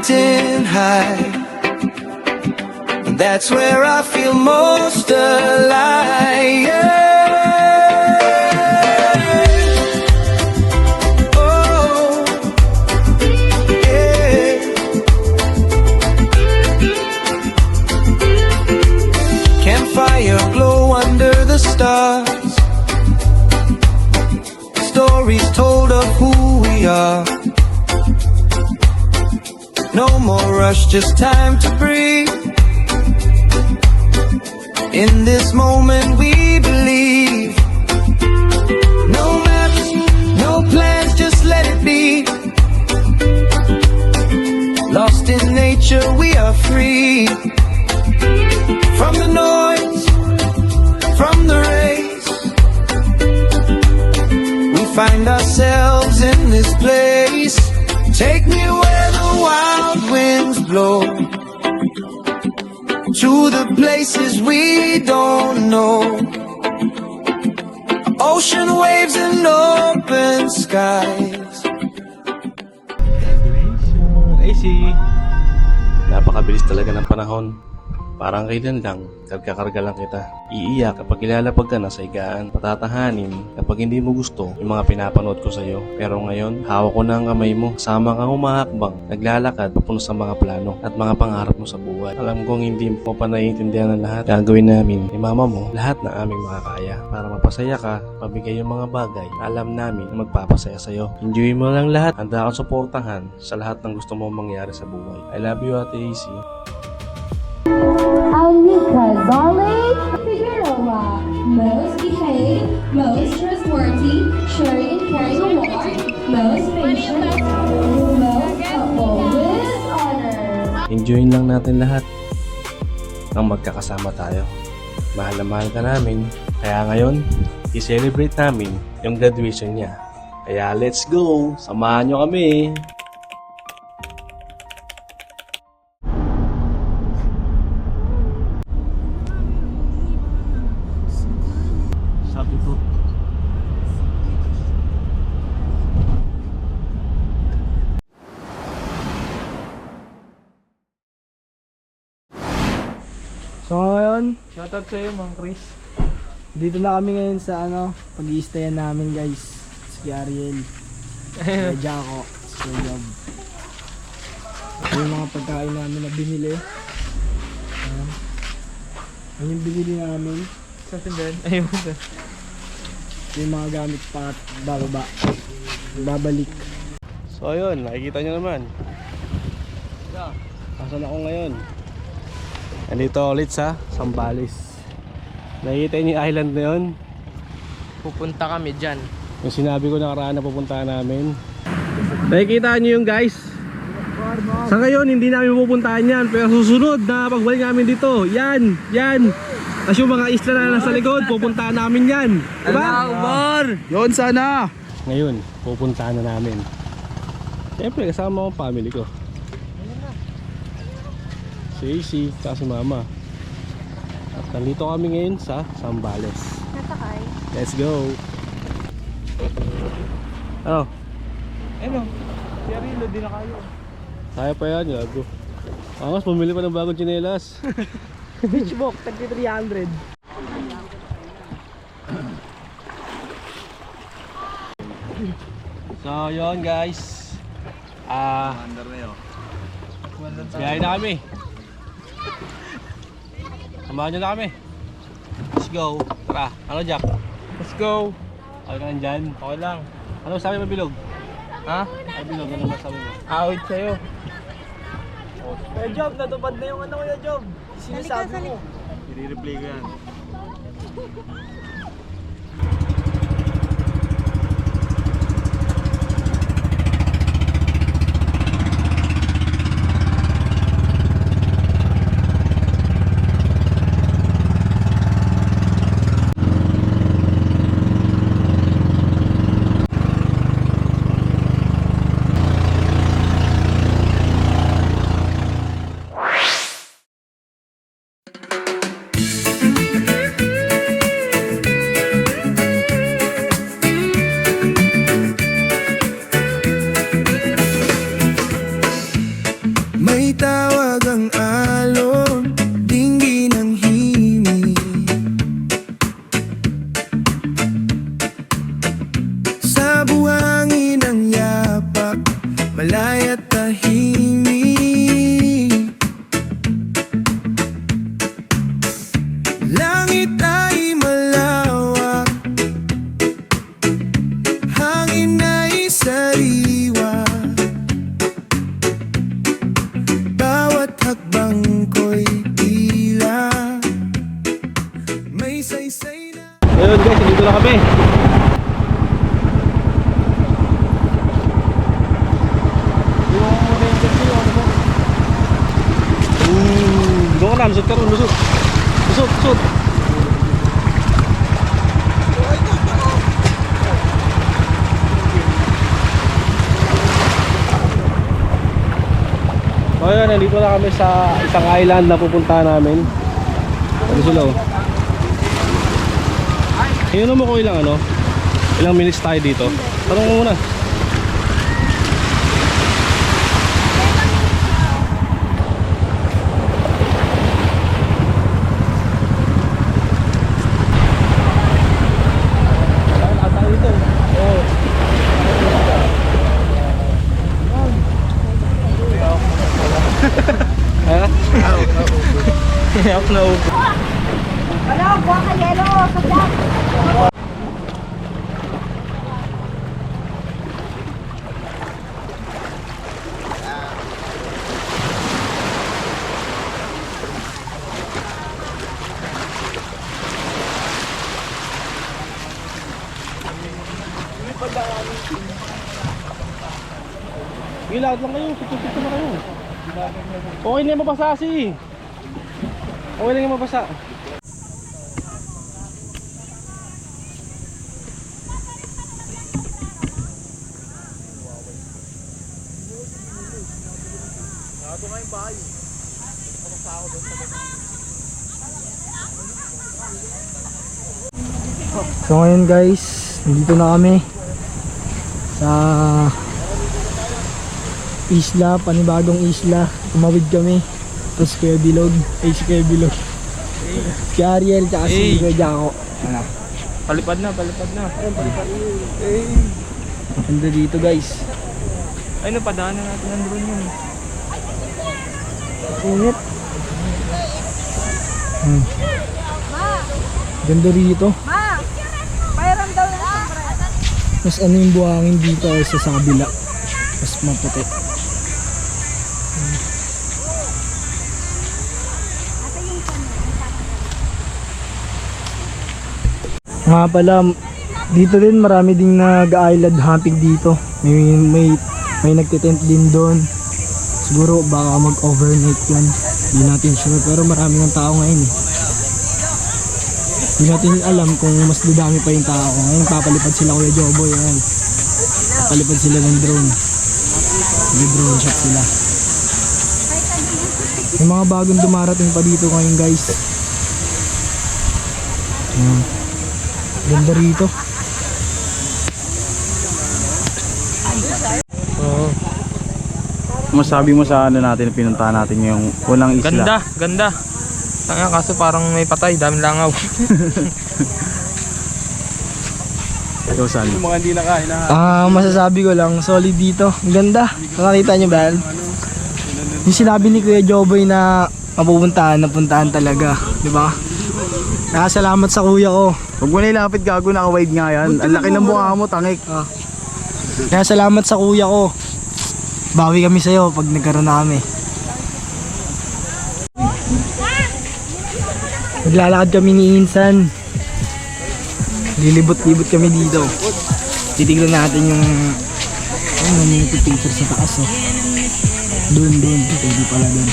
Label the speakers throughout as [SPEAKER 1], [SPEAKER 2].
[SPEAKER 1] mountain high. That's where I feel most alive. Oh, yeah. Campfire glow under the stars. Stories told of who we are. No more rush, just time to breathe. In this moment we believe. No maps, no plans, just let it be. Lost in nature, we are free. From the noise, from the race, we find ourselves in this place. Take me where the wild winds blow, to the places we don't know. Ocean waves and open skies.
[SPEAKER 2] AC. Napakabilis talaga ng panahon. Parang kailan lang, karga-karga lang kita. Iiyak kapag ilalapag ka na sa higaan. Patatahanin kapag hindi mo gusto yung mga pinapanood ko sa'yo. Pero ngayon, hawak ko na ang kamay mo. Sama kang humahakbang, naglalakad papunta sa mga plano at mga pangarap mo sa buhay. Alam kong hindi mo pa naiintindihan ng lahat. Gagawin namin ni mama mo lahat na aming makakaya para mapasaya ka, pabigay yung mga bagay na alam namin na magpapasaya sa'yo. Enjoy mo lang lahat. Handa akong suportahan sa lahat ng gusto mo mangyari sa buhay. I love you, Ate AC.
[SPEAKER 3] Alika Zaleh Figueroa, most behaved, most trustworthy, sharing and caring award, most patient, most helpful with honor.
[SPEAKER 2] Enjoyin lang natin lahat ang magkakasama tayo. Mahal na mahal ka namin. Kaya ngayon, i-celebrate namin yung graduation niya. Kaya let's go! Samahan nyo kami! Sabi ko,
[SPEAKER 4] so ngayon, shoutout sa iyo Mang Chris. Dito na kami ngayon sa pag-i-stayan namin guys. Si Ariel, si Jaco, si Job. Yung mga pagkain namin na binili. Ayan. Ano yung binili namin? Sa tindahan? Ayun. Yung mga gamit pa at bababa. Babalik.
[SPEAKER 2] so ayun, nakikita nyo naman. Asan ako ngayon? Andito ulit sa Zambales. Nakikita niyo yung island na yun?
[SPEAKER 5] Pupunta kami dyan.
[SPEAKER 2] Yung sinabi ko nakaraan na pupuntahan namin. Nakikita niyo yung guys. Sa ngayon hindi namin pupuntahan yan, pero susunod na pagbalik namin dito, yan. Tapos yung mga isla na nasa likod, pupuntahan namin yan. Diba?
[SPEAKER 4] Yun sana!
[SPEAKER 2] Ngayon, pupuntahan na namin. Siyempre kasama ang family ko. Si AC, tsaka si Mama. At nandito kami ngayon sa Zambales.
[SPEAKER 3] Nasakay.
[SPEAKER 2] Let's go! Ano?
[SPEAKER 4] Ano? Si Ariel, di na kayo.
[SPEAKER 2] Kaya pa yan, gago. Angas, pumili pa ng bagong tsinelas.
[SPEAKER 4] Beach book, 300.
[SPEAKER 2] So yun guys, biyahe na kami. Samahan nyo na kami. Let's go. Tara, ano Jack?
[SPEAKER 4] Let's go.
[SPEAKER 2] Okay ka nandyan?
[SPEAKER 4] Okay lang.
[SPEAKER 2] Ano sabi mo Bilog?
[SPEAKER 4] Ha?
[SPEAKER 2] Ay Bilog, ano ba sabi mo?
[SPEAKER 4] Awit sa'yo. Kuya Job, natupad na yung Kuya Job. Sinasabi mo.
[SPEAKER 2] I-replay ko yan. guys, dito na kami. Doon ka na, lusot ka ron, lusot. Lusot, lusot. So ayun, nandito na kami sa isang island na pupuntahan namin. Ano sila oh? Iyon mo ko ilang minutes tayo dito. Tanong mo muna.
[SPEAKER 5] Ako na upo.
[SPEAKER 6] Ano, buwan ka yelo, sadyak.
[SPEAKER 2] Ilad lang kayo, tutututo na kayo. Okay na yung mabasa si. Okay lang yung mabasa.
[SPEAKER 4] So ngayon guys, nandito na kami sa isla, panibagong isla. Tumawid kami. Tapos Kuya Bilog, si Kuya Bilog. Si Ariel, tsaka si Kuya Jaco. Ano?
[SPEAKER 5] Palipad na, palipad na.
[SPEAKER 4] Ganda dito guys.
[SPEAKER 5] Ay, napadaanan natin ang drone yun.
[SPEAKER 4] Init. Ganda rito.
[SPEAKER 6] Ma, mayroon daw na sombrero.
[SPEAKER 4] Mas ano yung buhangin dito sa kabila. Mas maputi. Nga pala, dito din marami ding nag-island hopping dito. May nagtitent din doon. Siguro baka mag-overnight yan. Hindi natin sure, pero marami ng tao ngayon eh. Hindi natin alam kung mas dudami pa yung tao. Ngayon papalipad sila Kuya Joboy. Yan. Papalipad sila ng drone. Nag-drone shot sila. May mga bagong dumarating pa dito ngayon guys. Yan. Ganda rito.
[SPEAKER 7] Masabi mo sa ano natin, pinuntahan natin yung unang isla.
[SPEAKER 5] Ganda, ganda. Tanga, kaso parang may patay, daming langaw.
[SPEAKER 7] Ikaw saan?
[SPEAKER 2] Yung mga hindi nakain na.
[SPEAKER 4] Masasabi ko lang, solid dito. Ang ganda. Nakakita nyo ba? Yung sinabi ni Kuya Joboy na mapupuntahan, napuntahan talaga. Diba? Salamat sa kuya ko.
[SPEAKER 7] Huwag mo na ilapit, gago, naka-wide nga yan. Ang laki ng mukha mo, tangik.
[SPEAKER 4] Kaya salamat sa kuya ko. Bawi kami sa'yo pag nagkaroon na kami. Naglalakad kami ni Insan. Lilibot-libot kami dito. Titignan natin yung picture sa taas oh. Doon, pwede pala doon.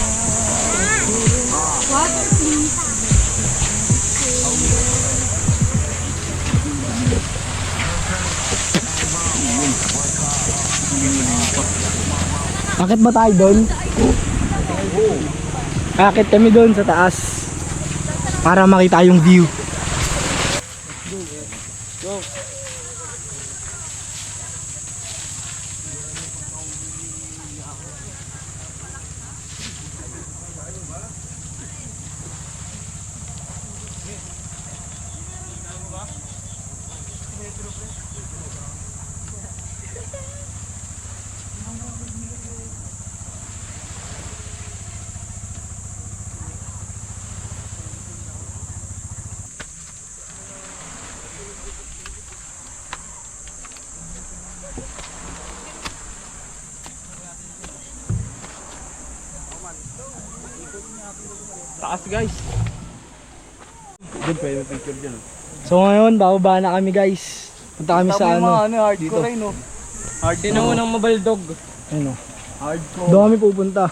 [SPEAKER 4] Akit ba tayo doon? Akit kami doon sa taas para makita yung view.
[SPEAKER 5] Taas guys.
[SPEAKER 2] Doon pwede picture dyan.
[SPEAKER 4] So ngayon, bababa na kami guys. Punta kami sa ano.
[SPEAKER 7] Hardcore rin, no?
[SPEAKER 5] Sino unang mabaldog?
[SPEAKER 4] Ano.
[SPEAKER 7] Hardcore.
[SPEAKER 4] Doon kami pupunta.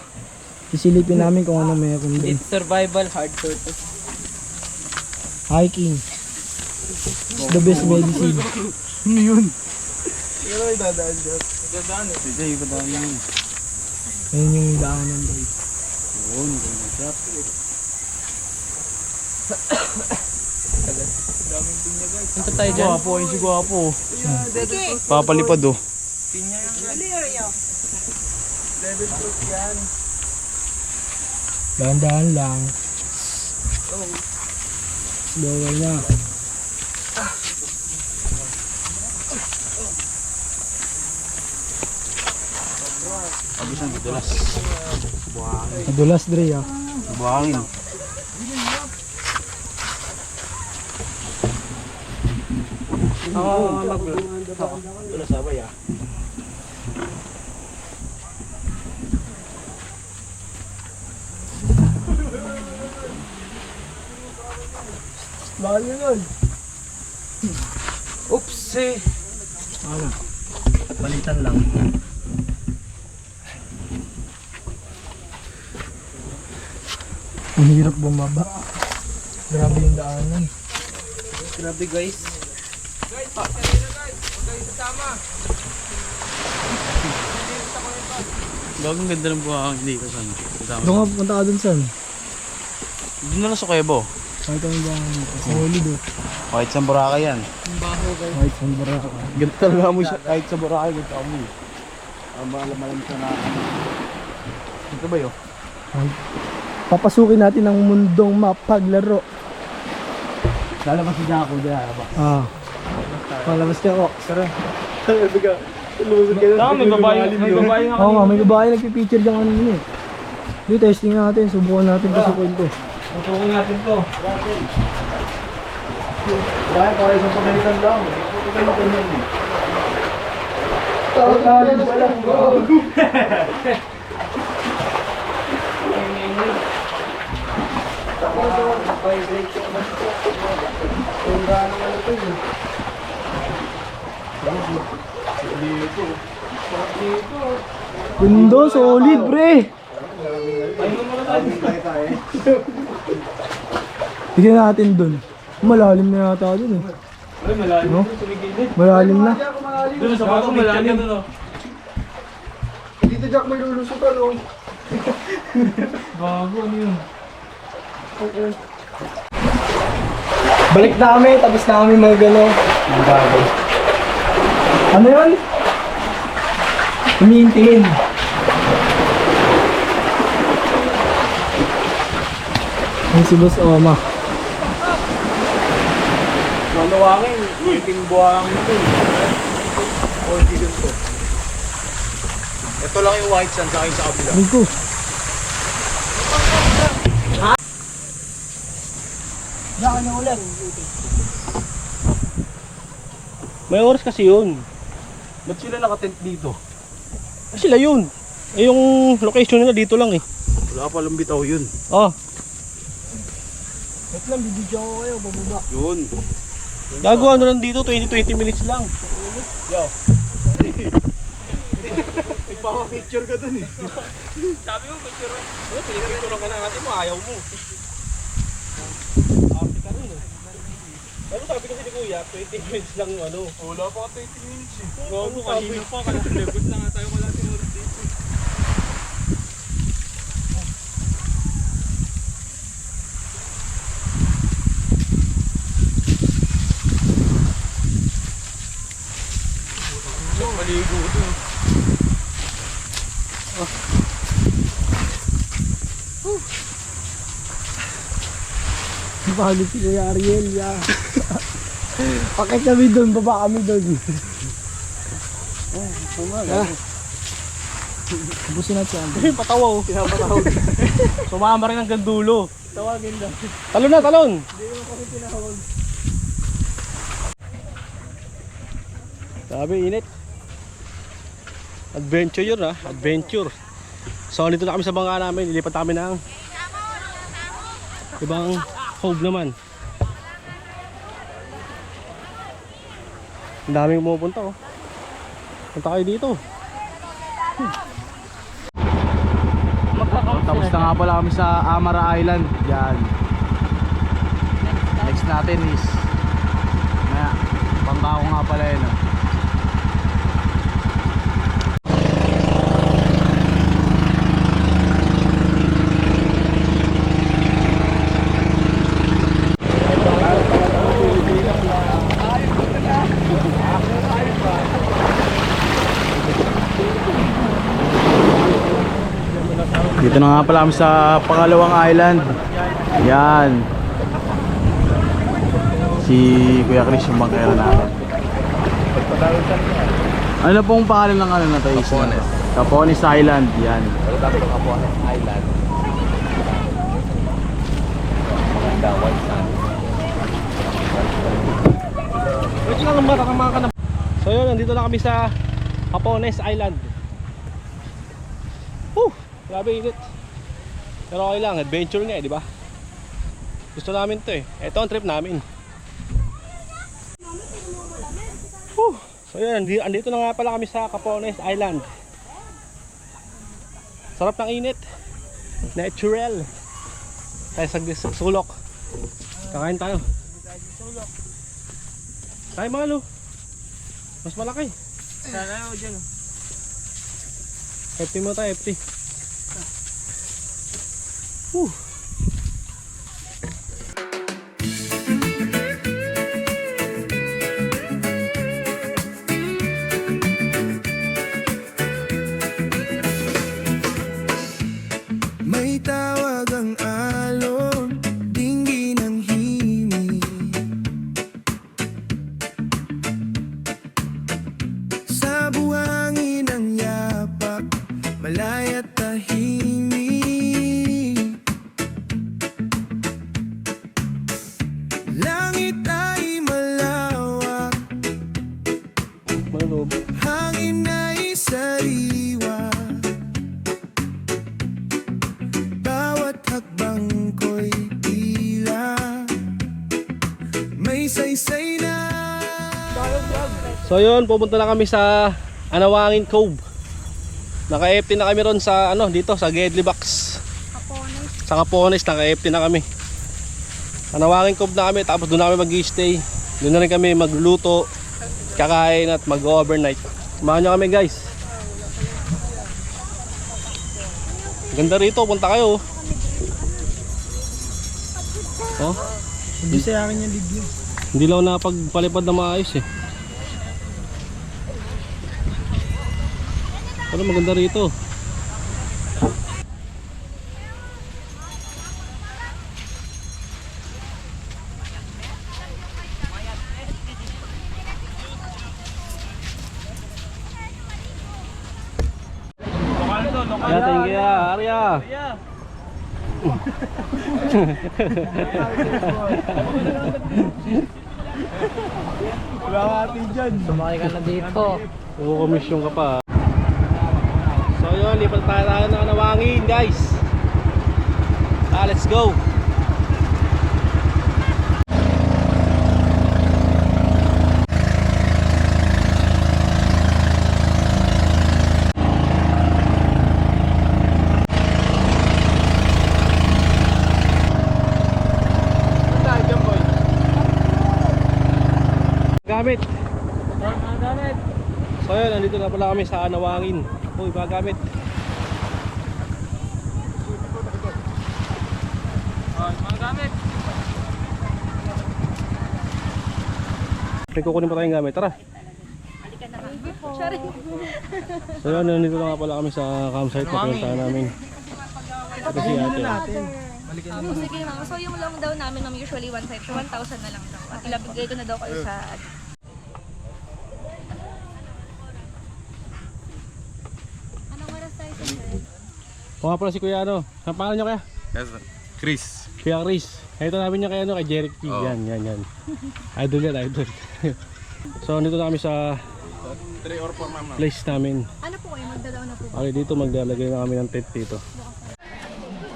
[SPEAKER 4] Sisilipin namin kung ano meron doon.
[SPEAKER 5] It's survival hardcore to.
[SPEAKER 4] Hiking. It's the best medicine.
[SPEAKER 7] Ano yun?
[SPEAKER 4] Ayun yung daanan guys.
[SPEAKER 5] Punta tayo dyan.
[SPEAKER 7] Gwapo, ayun si Gwapo. Papalipad, oh.
[SPEAKER 4] Dahan-dahan lang. Slower na. Madulas Dre ah.
[SPEAKER 7] Buhangin.
[SPEAKER 4] Mahal yun nun.
[SPEAKER 5] Oops eh.
[SPEAKER 4] Ano? Balitan lang. Ang hirap bumaba. Grabe yung daanan.
[SPEAKER 5] Grabe guys.
[SPEAKER 7] Bagong ganda ng buhangin dito, son.
[SPEAKER 4] Doon nga, punta ka dun saan?
[SPEAKER 7] Doon na lang sa Kuwebo.
[SPEAKER 4] Kahit ang daan dito. Solid oh.
[SPEAKER 7] Kahit sa Boracay yan.
[SPEAKER 4] Kahit saan baraka.
[SPEAKER 7] Ganito talaga mo siya. Kahit sa Boracay, ganito mo. Malam siya na. Ito ba yun?
[SPEAKER 4] Papasukin natin ang mundong mapaglaro.
[SPEAKER 7] Lalabas si Jaco dyan.
[SPEAKER 4] Ah. Palabas ka ako. Tara.
[SPEAKER 5] May babae nga.
[SPEAKER 4] Oo nga, may babae nagpipicture dyan kanina eh. Di, testing natin. Subukan natin pasukin to.
[SPEAKER 5] Tutukin natin to.
[SPEAKER 7] Bakit kaya sa pagalitan lang?
[SPEAKER 4] Gundo, solid pre. Tignan natin dun. Malalim na yata dun eh.
[SPEAKER 5] Ay, malalim.
[SPEAKER 4] No? Malalim na.
[SPEAKER 5] Doon sa bago malalim.
[SPEAKER 7] Dito Jack may lulusutan, oh.
[SPEAKER 5] Bago, ano yun?
[SPEAKER 4] Balik na kami, tapos na kami magano. Ang bago. Ano yun? Humihintiin. Ang si Boss Oma.
[SPEAKER 7] Maluwangin. Iting buhangin ito. Or ganito. Ito lang yung white sand sa akin sa kabila.
[SPEAKER 4] Ay ko.
[SPEAKER 2] May oras kasi yun.
[SPEAKER 7] Ba't sila nakatent dito?
[SPEAKER 2] Sila yun. Eh yung location nila dito lang eh.
[SPEAKER 7] Wala pa lang bitaw yun.
[SPEAKER 2] Oh,
[SPEAKER 4] Wait lang, bibidyo ko kayo, bababa.
[SPEAKER 7] Yun.
[SPEAKER 2] gagawa ano lang dito, 20 minutes lang.
[SPEAKER 7] Nagpapapicture ka dun eh.
[SPEAKER 2] Sabi mo, picture. Ano, pinipicture ka na natin mo, ayaw mo. Arte ka rin eh. Ano sabi kasi ni Kuya, 20 minutes lang yung ano.
[SPEAKER 7] Wala pa 20 minutes eh.
[SPEAKER 2] Ano kanina pa, kalabot na nga tayo wala tinurot dito.
[SPEAKER 7] Maligo ito.
[SPEAKER 4] Bakit si Kuya Ariel, ya. Pakit kami doon, baba kami doon. Ah. Busin natin si
[SPEAKER 2] Ayun, patawa oh. Pinapatawag. Sumama rin hanggang dulo. Tawagin daw. Talon na, talon! Hindi naman kasi tinawag. Sabi, init. Adventure yun ah, adventure. So dito na kami sa bangka namin, ilipat kami ng ibang cove naman. Ang daming pumupunta oh. Punta kayo dito.
[SPEAKER 7] Tapos na nga pala kami sa Amara Island. Yan. Next natin is Pangako nga pala yun ah. Dito na nga pala kami sa pangalawang island. Yan. Si Kuya Chris yung bangkera natin. Ano pong pangalan ng ano na to? Capones. Capones Island. Yan.
[SPEAKER 2] Capones Island. Maganda, white sand. Wait lang ang bata mga kanap. So yun, nandito na kami sa Capones Island. Grabe init. Pero okay lang, adventure nga eh, di ba? Gusto namin to eh. Ito ang trip namin. So yun, andito na nga pala kami sa Capones Island. Sarap ng init. Natural. Tayo sa sulok. Kakain tayo. Tayo mga lo. Mas malaki.
[SPEAKER 5] Sana ako dyan.
[SPEAKER 2] FT mo tayo, FT.
[SPEAKER 1] May tawag ang alon, tingin ng himig. Sa buhangin ang yapak, malaya't tahimik. Langit ay malawak,
[SPEAKER 2] Maloob.
[SPEAKER 1] hangin ay sariwa. Bawat hakbang ko'y tila may saysay na.
[SPEAKER 2] So yun, pupunta na kami sa Anawangin Cove. Naka-FT na kami ron sa ano, dito sa Gedli Box. Sa Capones, naka-FT na kami. Anawangin Cove na kami, tapos doon na kami mag-stay. Doon na rin kami magluto, kakain at mag-overnight. Samahan nyo kami guys. Ganda rito, punta kayo. Oh,
[SPEAKER 4] Hindi sa akin yung video.
[SPEAKER 2] hindi lang napagpalipad na maayos eh. Pero maganda rito. Ya, thank you ya, Arya.
[SPEAKER 7] Wala ka atin dyan.
[SPEAKER 5] Sumakay ka na dito.
[SPEAKER 2] Komisyon ka pa. So yun, lipat tayo ng Anawangin guys. Let's go. Gamit. So yun, nandito na pala kami sa Anawangin. Uy, mga gamit.
[SPEAKER 5] Mga gamit.
[SPEAKER 2] May kukunin pa tayong gamit, tara. So yun, nandito na nga pala kami sa campsite na pinuntahan namin. Ito si ate.
[SPEAKER 6] Sige ma'am, so yung long daw namin ma'am usually 1 side, so 1,000 na lang daw. At ilabigay ko na daw kayo sa... Anong oras tayo sa
[SPEAKER 2] Kung nga pala si Kuya ano, ang pangalan niyo kaya?
[SPEAKER 7] Yes, Chris.
[SPEAKER 2] Kuya Chris. Ito namin niya kay ano, kay Jeric P.
[SPEAKER 7] Oh.
[SPEAKER 2] Yan. Idol yan, idol. So nandito na kami sa
[SPEAKER 7] 3 or 4 mama.
[SPEAKER 2] place namin.
[SPEAKER 6] Ano po kayo? Magdadaw na po.
[SPEAKER 2] Okay, dito maglalagay na kami ng tent dito.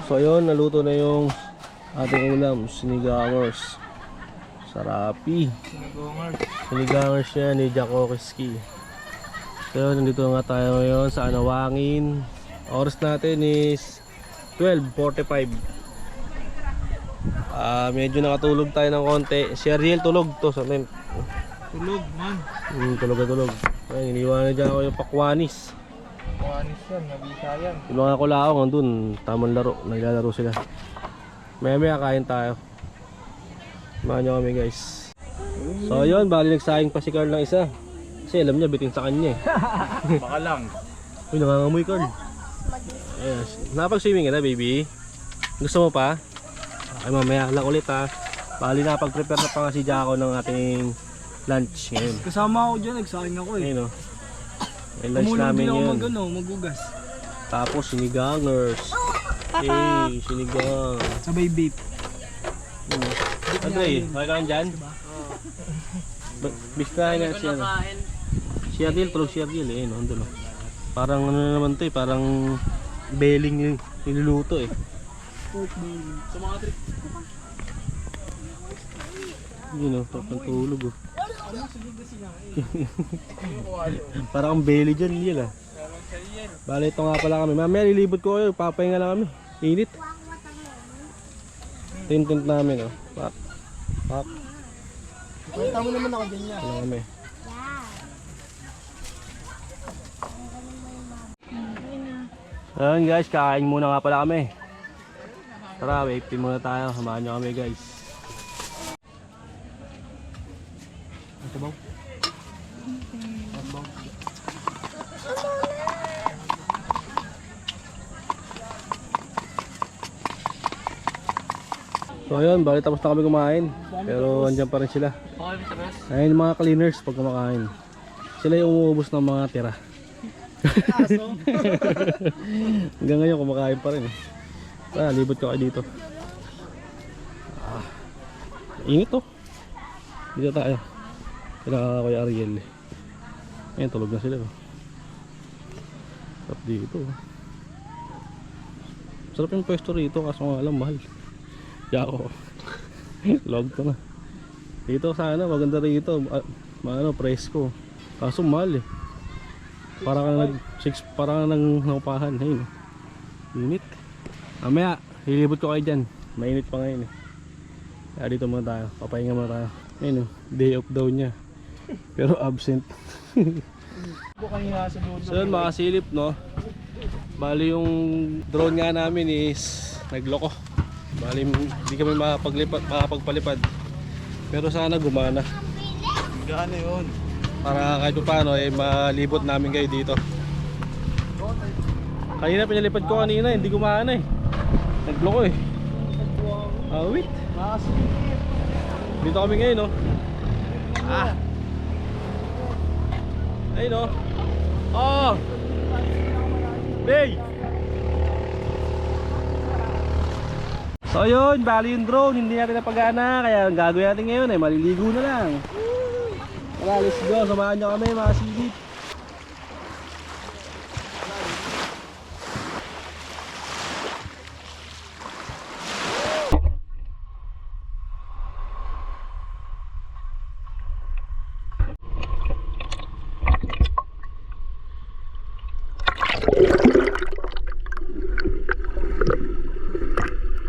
[SPEAKER 2] So ayun, naluto na yung ating ulam, sinigangers. Sarapi. Sinigangers siya ni Jack Okiski. So, nandito nga tayo ngayon sa Anawangin. Oras natin is 12:45. Medyo nakatulog tayo ng konti. Si Ariel tulog to sa tent.
[SPEAKER 5] Tulog man.
[SPEAKER 2] Tulog na tulog. Ay, iniwanan dyan ako yung pakwanis.
[SPEAKER 5] Kuhanis yan, nabisa yan.
[SPEAKER 2] Yung mga kulaong andun, tamang laro. Naglalaro sila. Maya kain tayo. Samahan nyo kami guys. So yun, bali nagsayang pa si Carl ng isa. Kasi alam niya, bitin sa kanya eh.
[SPEAKER 7] Baka lang.
[SPEAKER 2] Uy, nangangamoy Carl. Yes. Napag-swimming ka na baby? Gusto mo pa? Okay, mamaya lang ulit ha. Bali napag-prepare na pa nga si Jaco ng ating lunch ngayon.
[SPEAKER 4] Kasama ako dyan, nagsayang ako eh.
[SPEAKER 2] Ayun o. May lunch
[SPEAKER 4] Tumulong
[SPEAKER 2] namin
[SPEAKER 4] din ako
[SPEAKER 2] yun.
[SPEAKER 4] magugas.
[SPEAKER 2] Tapos sinigangers. Hey, sinigang.
[SPEAKER 4] Sabay beef.
[SPEAKER 2] Andre, okay ka dyan? Biskahin na siya. Si Ariel, tulog si Ariel eh. No? Andun, no? Parang ano na naman to eh. Parang beling yung niluluto eh.
[SPEAKER 4] Pork belly. Sa mga trip.
[SPEAKER 2] Yun o, parang tulog oh. Parang ang belly dyan yun ah. Bale ito nga pala kami. Mamaya lilibot ko kayo, papahinga lang kami. Init. Tint namin oh. Pak. Pak.
[SPEAKER 4] Kwenta mo naman ako dyan yan.
[SPEAKER 2] Ano kami. Ayun guys, kakain muna nga pala kami. Tara, wave muna tayo. Samahan nyo kami guys. Ito ba? So ayun, bali tapos na kami kumain. Pero andyan pa rin sila. Ayun yung mga cleaners pag kumakain. Sila yung umuubos ng mga tira. Hanggang ngayon kumakain pa rin eh. Libot ko kayo dito. Init to. Dito tayo. Kailangan ko yung Ariel. Ayun, tulog na sila. Sarap dito. Sarap yung pwesto rito kaso nga alam mahal. Yako. Log to na. Dito sana maganda rito. Presko. Kaso mahal eh. Parang nangupahan. Ayun. Init. Mamaya, hilibot ko kayo dyan. Mainit pa ngayon eh. Kaya dito muna tayo. Papahinga muna tayo. Ayun oh, day off daw niya. Pero absent. So yun mga silip no. Bali yung drone nga namin is nagloko. Bali hindi kami makapagpalipad. Pero sana gumana.
[SPEAKER 7] Gano yun?
[SPEAKER 2] Para kahit paano eh malibot namin kayo dito. Kanina pinalipad ko kanina, hindi gumana eh. Nagloko eh. Wait. Dito kami ngayon no. Ayun no. Oh. Hey. So yun, bali yung drone, hindi natin napagana. Kaya ang gagawin natin ngayon ay maliligo na lang. Tara, let's go, samahan nyo kami mga silip.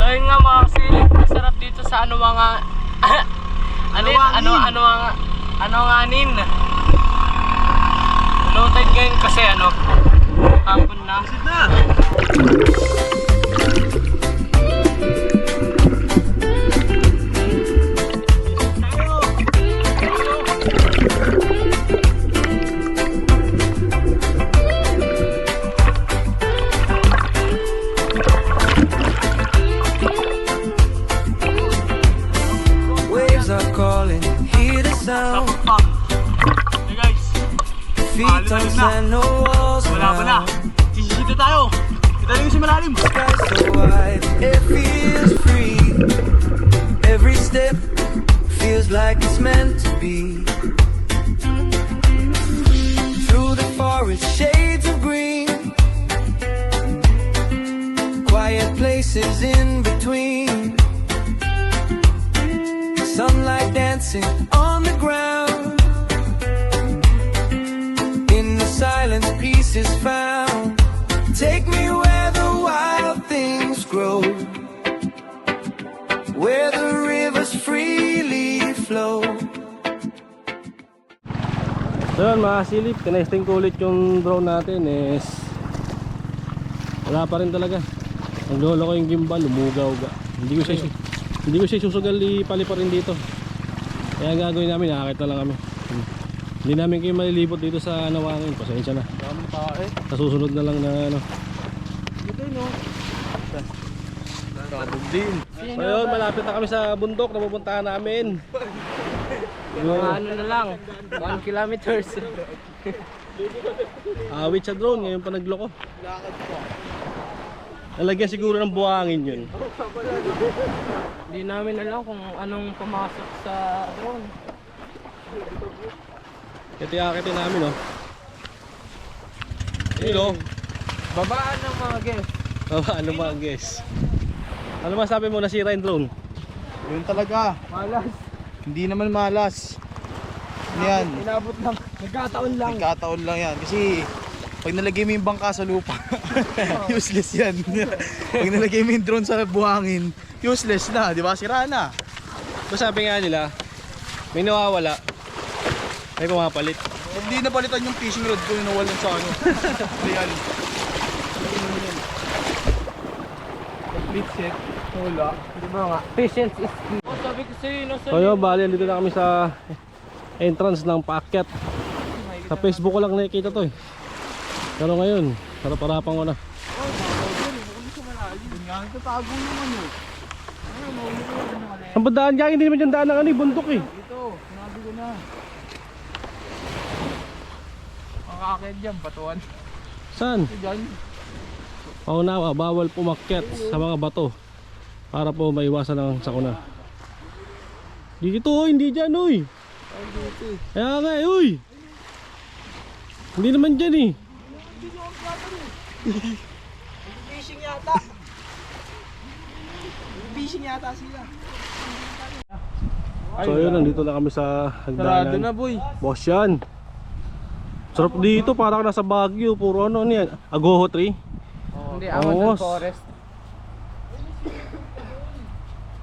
[SPEAKER 5] Ayun nga mga kasilip, masarap dito sa ano mga ano nga anin. Noted ngayon kasi hapon na.
[SPEAKER 1] Waves are calling, hear the sound.
[SPEAKER 5] Hey guys,
[SPEAKER 1] Feet on sand, no walls
[SPEAKER 5] wala.
[SPEAKER 1] around.
[SPEAKER 5] Sisisito tayo. Kita lang yung si malalim.
[SPEAKER 1] Sky so wide, it feels free. Every step feels like it's meant to be. Through the forest, shades of green, quiet places in between. Sunlight dancing dancing on the ground. In the silence, peace is found. Take me where the wild things grow, where the rivers freely flow.
[SPEAKER 2] So yun mga silip, tinesting ko ulit yung drone natin is wala pa rin talaga. Ang lolo ko yung gimbal, lumugaw-ga. Hindi ko siya susugal ipalipa rin dito. Kaya ang gagawin namin, nakakit na lang kami. Hindi namin kayo malilibot dito sa Nawangin. Pasensya na. Sa susunod na lang na ano. So yun, malapit na kami sa bundok na pupuntahan namin.
[SPEAKER 5] Mga ano na lang, 1 kilometers.
[SPEAKER 2] Awit sa drone, ngayon pa nagloko. Nalagyan siguro ng buhangin yun.
[SPEAKER 5] Hindi namin alam kung anong pumasok sa drone.
[SPEAKER 2] Kiti-akitin namin oh. Yun oh.
[SPEAKER 5] Babaan ng mga guests.
[SPEAKER 2] Ano ba ang guess? Ano masabi mo, nasira yung drone?
[SPEAKER 7] Yun talaga.
[SPEAKER 5] Malas.
[SPEAKER 7] Hindi naman malas. Ano yan?
[SPEAKER 5] Inabot lang. Nagkataon lang.
[SPEAKER 7] Nagkataon lang yan. Kasi pag nalagay mo yung bangka sa lupa, useless yan. Pag nalagay mo yung drone sa buhangin, useless na. Di ba? Sira na.
[SPEAKER 2] So sabi nga nila, may nawawala, may pumapalit.
[SPEAKER 7] Hindi na palitan yung fishing rod ko yung nawalan sa ano. Real.
[SPEAKER 5] Complete set. Wala. Di ba nga? Patience is key. Oh, sabi ko sa'yo, nasa
[SPEAKER 2] So yun, bali, dito na kami sa entrance ng paakyat. Sa Facebook ko lang nakikita to eh. Pero ngayon, harap-harapan ko na.
[SPEAKER 7] Nagtatago naman eh.
[SPEAKER 2] Ang daan dyan, hindi naman dyan daan ng ano eh, bundok eh.
[SPEAKER 7] Ito, sinabi ko na.
[SPEAKER 5] makakakit dyan, batuan.
[SPEAKER 2] Saan?
[SPEAKER 5] Dyan.
[SPEAKER 2] Paunawa, bawal pumakyat sa mga bato para po maiwasan ang sakuna. Dito, hindi dyan, uy. Kaya nga, uy. Hindi naman dyan eh.
[SPEAKER 5] Fishing yata. Fishing yata sila.
[SPEAKER 2] So yun, nandito na kami sa
[SPEAKER 5] Sarado
[SPEAKER 2] hagdanan.
[SPEAKER 5] na, boy.
[SPEAKER 2] Boss yan. Sarap dito, parang nasa Baguio. Puro ano yan, agoho tree.
[SPEAKER 5] Hindi,
[SPEAKER 2] Amazon
[SPEAKER 5] Amazon Forest.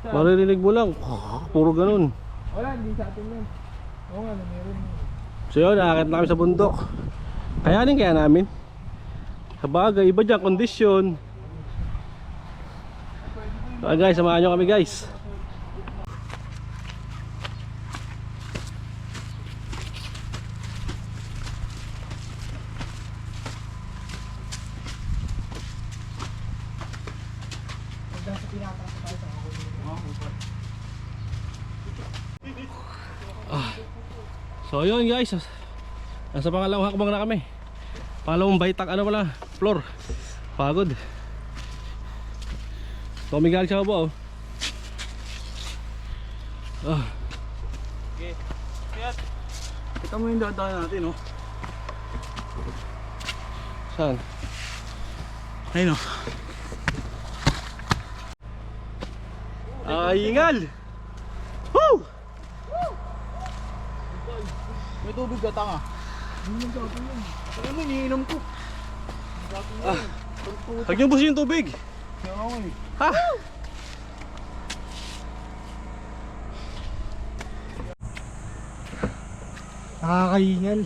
[SPEAKER 2] Maririnig mo lang, puro ganun.
[SPEAKER 5] Wala, hindi sa atin yan. Oo nga, meron.
[SPEAKER 2] So yun, nakakit na kami sa bundok. Kayanin kaya namin. Sa bagay, iba dyan, kondisyon. So guys, samahan nyo kami guys. So yun guys, nasa pangalawang hakbang na kami. Pangalawang baitak, ano pala, floor. Pagod. So umigal siya po.
[SPEAKER 7] Kita mo yung dadaan natin, oh.
[SPEAKER 2] Saan?
[SPEAKER 7] Ayun, oh.
[SPEAKER 2] Ingal! Woo!
[SPEAKER 7] May tubig ka, tanga. Ano mo, iniinom ko.
[SPEAKER 2] Huwag niyong busin yung tubig. Ha?
[SPEAKER 4] Nakakahingal.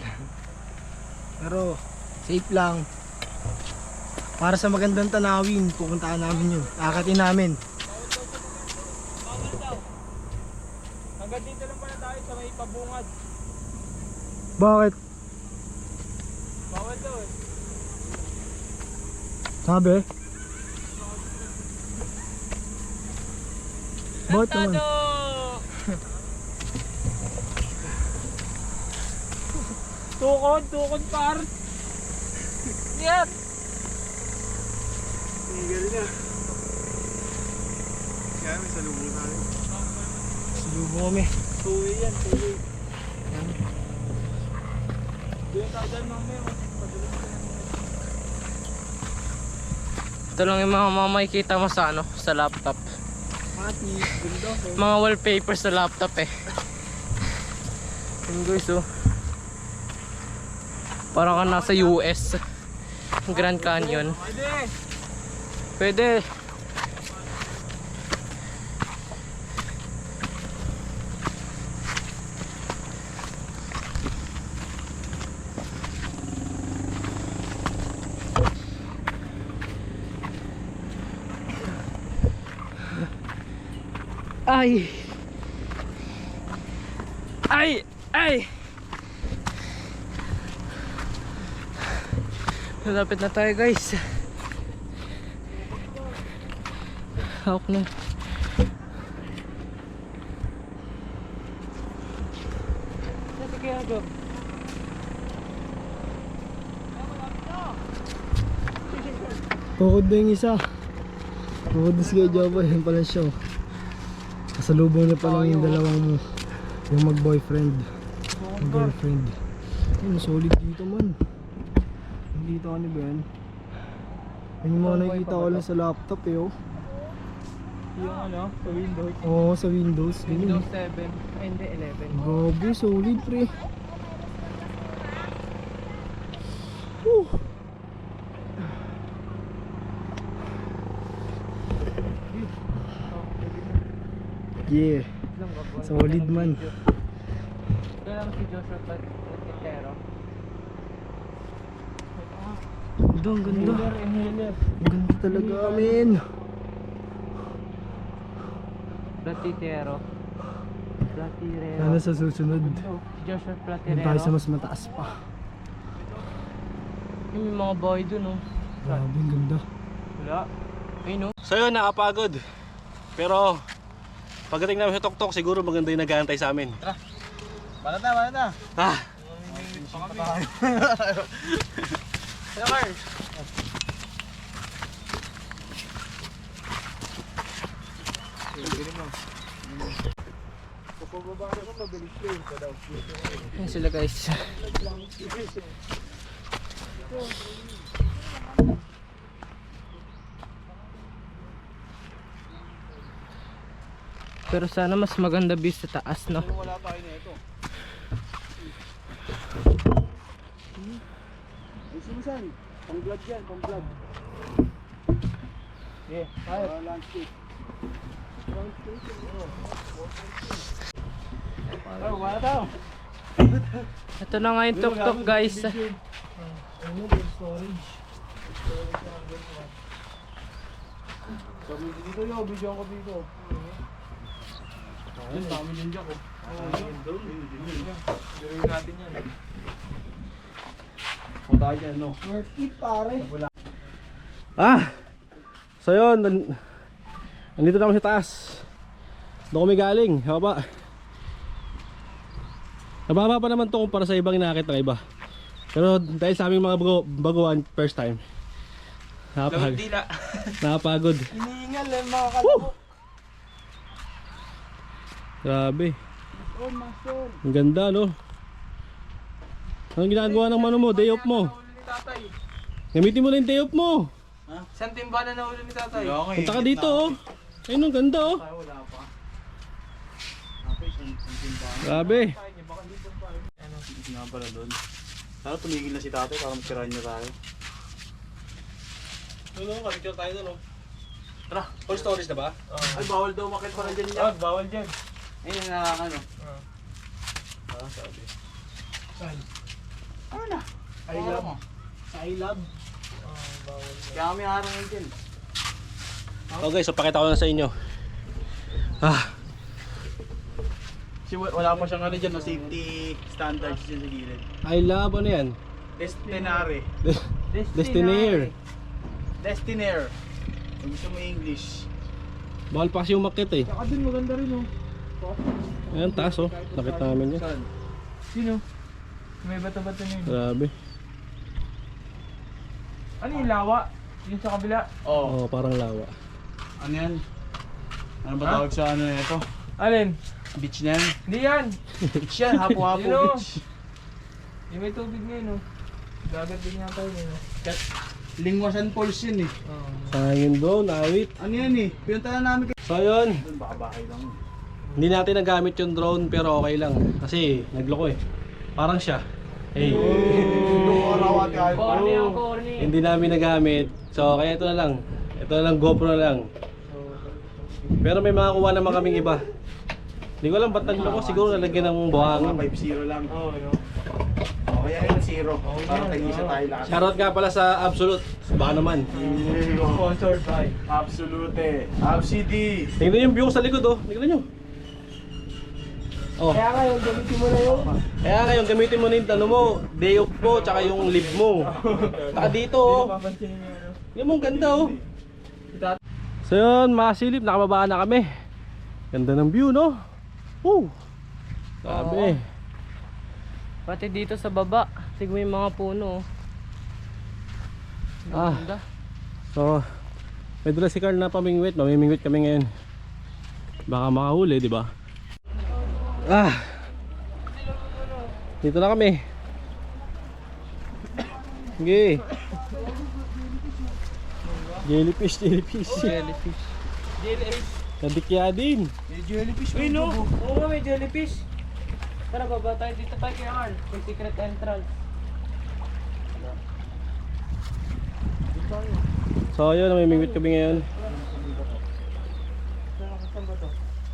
[SPEAKER 4] Pero safe lang. Para sa magandang tanawin, pupuntaan namin yun. Akatin namin.
[SPEAKER 5] Hanggang dito lang pala tayo sa may pabungad.
[SPEAKER 4] Bakit?
[SPEAKER 5] Bawal daw eh.
[SPEAKER 4] Sabi? Bakit naman?
[SPEAKER 5] Tukod par. Yes.
[SPEAKER 7] Kaya may salubong tayo.
[SPEAKER 4] Silubo kami.
[SPEAKER 5] Tuwi yan, tuwi. Doon tayo dyan mamaya. Ito lang yung mga makikita mo sa ano, sa laptop.
[SPEAKER 4] Mati, gundo.
[SPEAKER 5] Mga wallpaper sa laptop eh. Yun guys, oh. Parang ka nasa US. Grand Canyon. Pwede. Ay. Ay, ay. Malapit na tayo, guys. Hawak na. Sige, go.
[SPEAKER 4] Tukod na yung isa. Tukod na si Kuya Jopper, yun pala siya. Kasalubong niya pa lang yung dalawang mo. Yung mag-boyfriend. Mag-girlfriend. Ayun, solid dito man. Dito ano ba yan? Yan yung mga nakikita ko lang sa laptop eh oh.
[SPEAKER 5] Yung ano, sa Windows.
[SPEAKER 4] Oo, sa Windows.
[SPEAKER 5] Windows
[SPEAKER 4] Ganun.
[SPEAKER 5] 7. Ay, hindi, 11.
[SPEAKER 4] Grabe, solid pre. Whew. Yeah, solid man.
[SPEAKER 5] Kaya lang si Joshua Platitero.
[SPEAKER 4] Ganda, ang ganda. Ang ganda talaga, men.
[SPEAKER 5] Platitero.
[SPEAKER 4] Sana sa susunod.
[SPEAKER 5] Si Joshua
[SPEAKER 4] Doon
[SPEAKER 5] Platitero.
[SPEAKER 4] tayo sa mas mataas pa.
[SPEAKER 5] Yung mga boy dun, oh.
[SPEAKER 4] Grabe, ang ganda.
[SPEAKER 5] Wala. Ayun, oh.
[SPEAKER 2] So yun, nakapagod. Pero pagdating namin sa Tuktok, siguro maganda yung nag-aantay sa amin.
[SPEAKER 7] Balat na.
[SPEAKER 2] Ah!
[SPEAKER 5] Ayan sila, guys. Pero sana mas maganda view sa taas, no?
[SPEAKER 7] Wala tayo na ito. Ay, sumusan. Pang-vlog yan, pang-vlog.
[SPEAKER 5] Yeah,
[SPEAKER 7] Landscape.
[SPEAKER 5] ito na nga yung Tuktok, guys.
[SPEAKER 7] Dito yun, video ko dito. Ayun, dami din dyan ko. Gawin natin yan. Punta tayo dyan, no?
[SPEAKER 4] Worth it, pare.
[SPEAKER 2] Ah! So yun, nandito na kami sa taas. Doon kami galing, baba. Nababa pa naman to kumpara sa ibang inakit ng iba. Pero dahil sa aming mga baguhan, first time. Nakapagod.
[SPEAKER 7] Iniingal lang mga kalabok.
[SPEAKER 2] Grabe.
[SPEAKER 7] Oh, master.
[SPEAKER 2] Ang ganda, no? Anong ginagawa ng mano mo? Day off mo. Gamitin mo na yung day off mo.
[SPEAKER 5] Saan timba na nahuli ni tatay?
[SPEAKER 2] Punta ka dito, oh. Ayun, ang ganda, oh.
[SPEAKER 7] Wala pa.
[SPEAKER 2] Grabe.
[SPEAKER 7] Hindi nga pala doon. Sana tumigil na si tatay para magtirahan niya tayo.
[SPEAKER 2] Ano, kapicture tayo doon, oh. Tara, all stories na ba?
[SPEAKER 7] Ay, bawal daw makit pa na dyan niya.
[SPEAKER 5] Bawal dyan.
[SPEAKER 7] Ayun na ano. Sabi.
[SPEAKER 4] Saan?
[SPEAKER 7] Ano na?
[SPEAKER 4] I love. Sa I love.
[SPEAKER 7] Kaya kami harang yun dyan.
[SPEAKER 2] Okay, so pakita ko na sa inyo. Ah,
[SPEAKER 7] Kasi wala pa siyang ano dyan, no, safety standards dyan sa gilid.
[SPEAKER 2] I love, ano yan?
[SPEAKER 7] Destinare.
[SPEAKER 2] Destinaire.
[SPEAKER 7] Destinaire. Kung gusto mo English.
[SPEAKER 2] Bawal pa kasi umakit, eh.
[SPEAKER 4] Saka din maganda rin oh.
[SPEAKER 2] Ayan, taas, oh. Nakita namin yan.
[SPEAKER 7] Saan?
[SPEAKER 5] Sino? May bato-bato na yun.
[SPEAKER 2] Grabe.
[SPEAKER 5] Ano yung lawa? Yung sa kabila?
[SPEAKER 7] Oo.
[SPEAKER 2] Oh, parang lawa.
[SPEAKER 7] Ano yan? Ano ba tawag sa ano na ito?
[SPEAKER 5] Alin?
[SPEAKER 7] Beach na yan?
[SPEAKER 5] Hindi yan.
[SPEAKER 7] Beach yan, hapo-hapo
[SPEAKER 5] Yun, oh.
[SPEAKER 7] beach.
[SPEAKER 5] Yung may tubig ngayon, oh. Dagat din yata yun, oh.
[SPEAKER 7] Lingwasan Falls yun eh.
[SPEAKER 5] Oo.
[SPEAKER 2] Sayang doon, awit.
[SPEAKER 7] Ano yan eh? Pinunta na namin kayo.
[SPEAKER 2] So yun,
[SPEAKER 7] Doon baka bahay lang.
[SPEAKER 2] Hindi natin nagamit yung drone pero okay lang. Kasi nagloko eh. Parang siya. Hey.
[SPEAKER 5] Corny ang corny.
[SPEAKER 2] Hindi namin nagamit. So kaya ito na lang. Ito na lang, GoPro na lang. Pero may makakuha naman kaming iba. Hindi ko alam ba't nagloko. Siguro nalagyan ng buhangin.
[SPEAKER 7] 5-0 lang. Oo, no? Okay, yan 0. Parang tag-isa tayo lahat.
[SPEAKER 2] Shoutout nga pala sa Absolute. Baka naman.
[SPEAKER 5] Sponsored by.
[SPEAKER 7] Absolute. AbCD.
[SPEAKER 2] Tingnan yung view sa likod oh. Tingnan nyo. Oh.
[SPEAKER 5] Kaya ngayon, gamitin mo na yun.
[SPEAKER 2] Kaya ngayon gamitin mo na yung ano mo, day off mo, tsaka yung leave mo. Taka dito oh.
[SPEAKER 5] Papansinin niyo ano.
[SPEAKER 2] Yan mo, ganda oh. So yun, mga silip, nakababa na kami. Ganda ng view no? Woo! Sabi.
[SPEAKER 5] Pati dito sa baba, tignan mo yung mga puno.
[SPEAKER 2] Ah.
[SPEAKER 5] Ganda.
[SPEAKER 2] So, may dala si Carl na pamingwit. Mamimingwit kami ngayon. Baka makahuli, di ba? Ah! Dito na kami. Sige. Jellyfish, jellyfish.
[SPEAKER 5] Jellyfish. Jellyfish.
[SPEAKER 2] Nadikya din.
[SPEAKER 7] May jellyfish.
[SPEAKER 5] Uy no! Oo nga, may jellyfish. Tara, baba tayo dito tayo kay Carl. May secret entrance.
[SPEAKER 2] So ayun, namimingwit kami ngayon.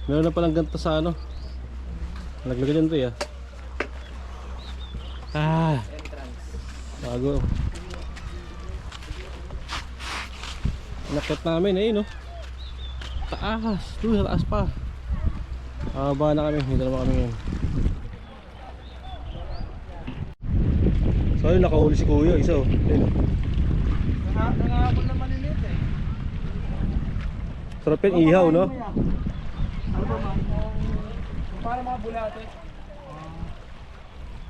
[SPEAKER 2] Meron na palang ganito sa ano. Naglagay dyan ito ya. Ah. Bago. Nakit namin eh no. Taas. Sa taas pa. Baba na kami. Dito naman kami ngayon. So ayun, nakahuli si Kuya. Isa oh. Ayun oh.
[SPEAKER 7] Nangahabol na maliliit eh.
[SPEAKER 2] Sarap yan ihaw no.
[SPEAKER 5] Para mga bulate.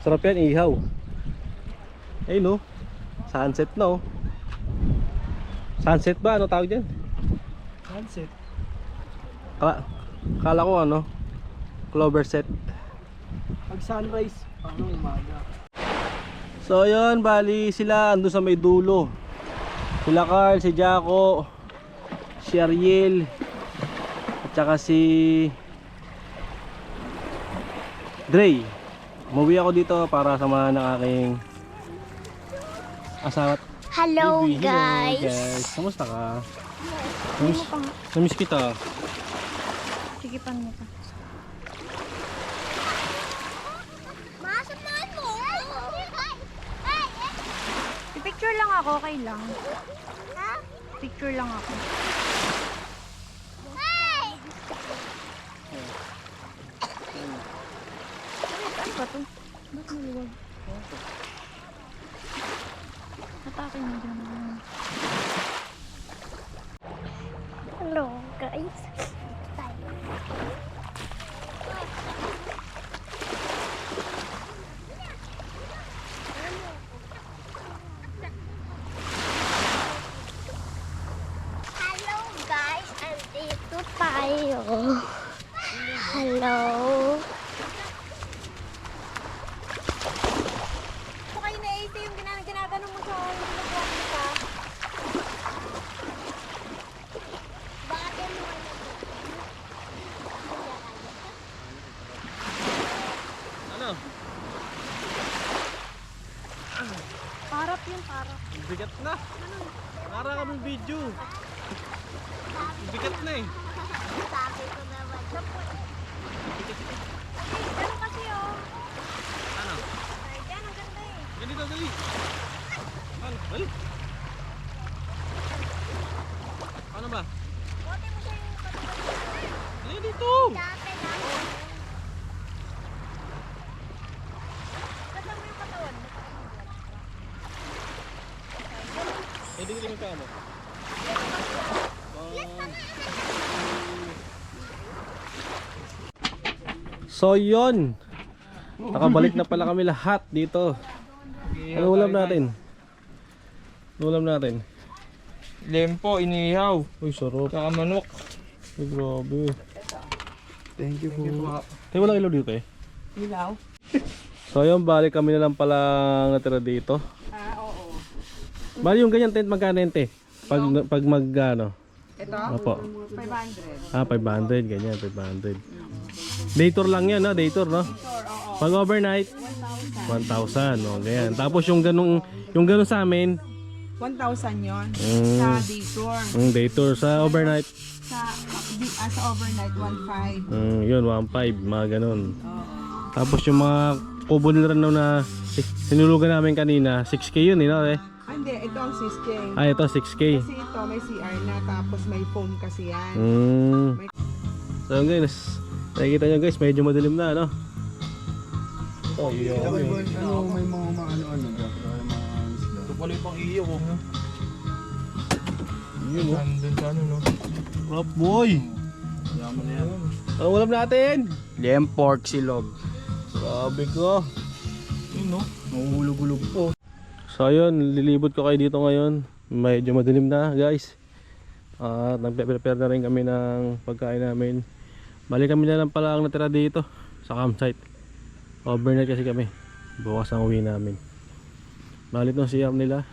[SPEAKER 2] Sarap yan ihaw. Ayun no. Sunset na oh. Sunset ba? Ano tawag dyan?
[SPEAKER 5] Sunset.
[SPEAKER 2] Kala ko ano, clover set.
[SPEAKER 5] Pag sunrise, parang umaga.
[SPEAKER 2] So yun, bali sila andun sa may dulo. Sila Carl, si Jaco, si Ariel, at saka si Dre. Umuwi ako dito para samahan ng aking asawa.
[SPEAKER 8] Hello,
[SPEAKER 2] Baby.
[SPEAKER 8] guys.
[SPEAKER 2] Hello guys. Kamusta ka? Namiss kita.
[SPEAKER 6] Sige, pan mo pa.
[SPEAKER 8] Masamahan mo.
[SPEAKER 6] Picture lang ako, okay lang.
[SPEAKER 8] Ha?
[SPEAKER 6] Picture lang ako.
[SPEAKER 8] Hey!
[SPEAKER 6] Ano ba to? Ba't maluwag? Atake mo dyan.
[SPEAKER 8] Hello, guys. Hello, guys. Andito tayo. Hello. So kayo na-AC yung ginaganong mo sa ginagawa ka? Bakit mo
[SPEAKER 2] Ano?
[SPEAKER 8] Parap yun, parap.
[SPEAKER 2] Bigat na. Para kami video. Bigat na eh.
[SPEAKER 8] Sabi ko naman. Ano kasi oh?
[SPEAKER 2] Ano?
[SPEAKER 8] Ay, yan, ang ganda eh.
[SPEAKER 2] Ganito dali. Ano? Dali. Ano ba?
[SPEAKER 8] Bote mo siya yung katawan.
[SPEAKER 2] Dali dito.
[SPEAKER 8] Dati. Kasama yung katawan.
[SPEAKER 2] Eh, di ko ka mo. So yun, nakabalik na pala kami lahat dito. Ano ulam natin? Ano ulam natin?
[SPEAKER 5] Lempo, inihaw.
[SPEAKER 2] Uy, sarap.
[SPEAKER 5] Saka manok.
[SPEAKER 2] Uy, grabe.
[SPEAKER 7] Thank you po.
[SPEAKER 2] Tayo walang ilaw dito eh.
[SPEAKER 5] Ilaw?
[SPEAKER 2] So yun, balik kami na lang pala natira dito.
[SPEAKER 6] Oo.
[SPEAKER 2] Bali yung ganyan tent, magkano yun, te? Pag mag ano?
[SPEAKER 6] Ito?
[SPEAKER 2] Opo.
[SPEAKER 6] 500.
[SPEAKER 2] 500, ganyan, 500. Day tour lang yan, no? Day tour, no? Pag overnight, 1,000. O, ganyan. Tapos yung ganun sa amin,
[SPEAKER 9] 1,000 yon sa day tour.
[SPEAKER 2] day tour sa overnight.
[SPEAKER 9] Sa overnight, 1,500.
[SPEAKER 2] Yun, 1,500, mga ganun. Tapos yung mga kubo nila na sinulugan namin kanina, 6K yun, no?
[SPEAKER 9] Hindi, ito ang 6K.
[SPEAKER 2] Ito 6K.
[SPEAKER 9] Kasi ito may CR na, tapos may foam kasi yan.
[SPEAKER 2] So yun guys, nakikita nyo guys, medyo madilim na, no?
[SPEAKER 4] Ano, may mga ano-ano dyan.
[SPEAKER 7] Ito pala yung pang iyo ko.
[SPEAKER 2] Yun, no?
[SPEAKER 4] Doon sa ano, no?
[SPEAKER 2] Rough boy!
[SPEAKER 7] Yaman na yan.
[SPEAKER 2] Anong ulam natin?
[SPEAKER 7] Lem pork silog.
[SPEAKER 2] Sabi ko.
[SPEAKER 7] Yun no, nahuhulog-hulog po.
[SPEAKER 2] So ayun, lilibot ko kayo dito ngayon. Medyo madilim na guys. At nagpe-prepare na rin kami ng pagkain namin. Balik kami na lang pala ang natira dito sa campsite. Overnight kasi kami. Bukas ang uwi namin. Balit ng siyam nila.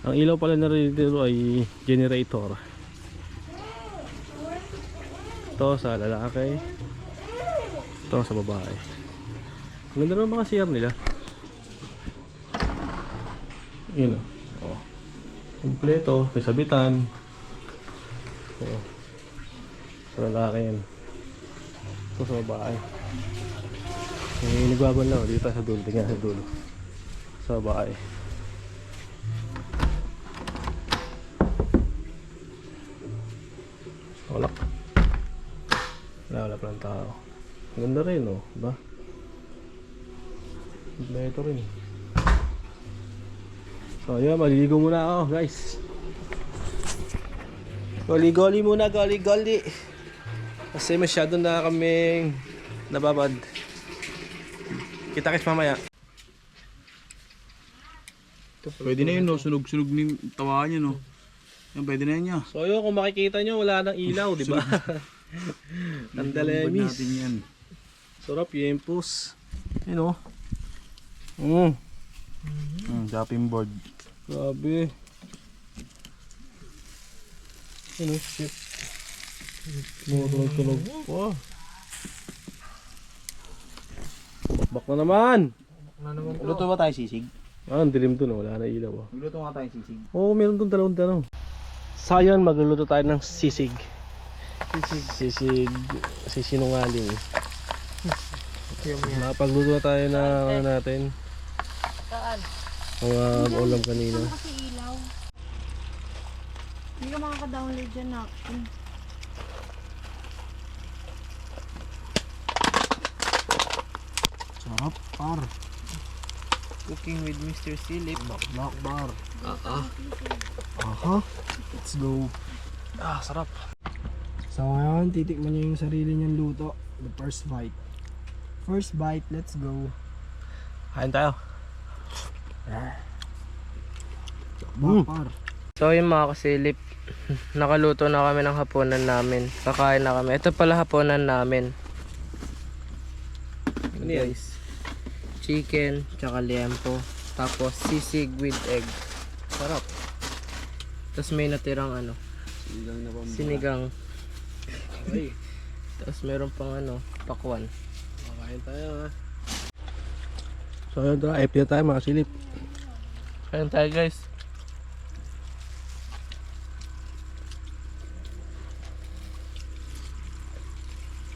[SPEAKER 2] Ang ilaw pala na rin dito ay generator. Ito sa lalaki. Ito sa babae. Ang ganda naman mga CR nila. Yun o. Kompleto. May sabitan. Sa lalaki yan. Ito sa babae. May nagbaban lang. Dito sa dulo. Tingnan sa dulo. Sa babae. Wala pa ng tao. Ang ganda rin, oh, diba? Ito rin. So yun, maliligo muna ako guys. Goli-goli muna, goli-goli. Kasi masyado na kaming nababad. Kita-kits mamaya.
[SPEAKER 7] Pwede na yun no, sunog-sunog ni tawa niya no. Yan, pwede na yan niya.
[SPEAKER 2] So yun, kung makikita nyo, wala nang ilaw, diba? Ang dalemis.
[SPEAKER 7] Natin yan.
[SPEAKER 2] Sarap, yempos. Yun, oh.
[SPEAKER 7] Chopping board.
[SPEAKER 2] Grabe. Ano, shit. Tulog-tulog. Wow. Bakbak na naman.
[SPEAKER 7] Luto ba tayo sisig?
[SPEAKER 2] Ang dilim dun, oh. Wala na ilaw. Oh.
[SPEAKER 7] Luto nga tayo sisig.
[SPEAKER 2] Oo, meron dun dalawang tanong. Sayang, magluluto tayo ng sisig. Sisinungaling. Napagluto na tayo na ano natin. Mga ulam kanina.
[SPEAKER 8] Kasi ilaw. Hindi ka makaka-download dyan na.
[SPEAKER 7] Sarap, par.
[SPEAKER 5] Cooking with Mr. Silip.
[SPEAKER 7] Knock bar.
[SPEAKER 4] Let's go.
[SPEAKER 2] Sarap.
[SPEAKER 4] So ngayon, titikman niyo yung sarili niyang luto. The first bite. First bite, let's go.
[SPEAKER 2] Kain tayo.
[SPEAKER 4] Par.
[SPEAKER 5] So yung mga kasilip, nakaluto na kami ng hapunan namin. Kakain na kami. Ito pala hapunan namin. Guys. Chicken, tsaka liempo. Tapos sisig with egg. Sarap. Tapos may natirang ano. Sinigang. Tapos meron pang ano, pakwan.
[SPEAKER 2] Kain tayo, ha. So yun, FP na tayo mga silip.
[SPEAKER 5] Kain tayo guys.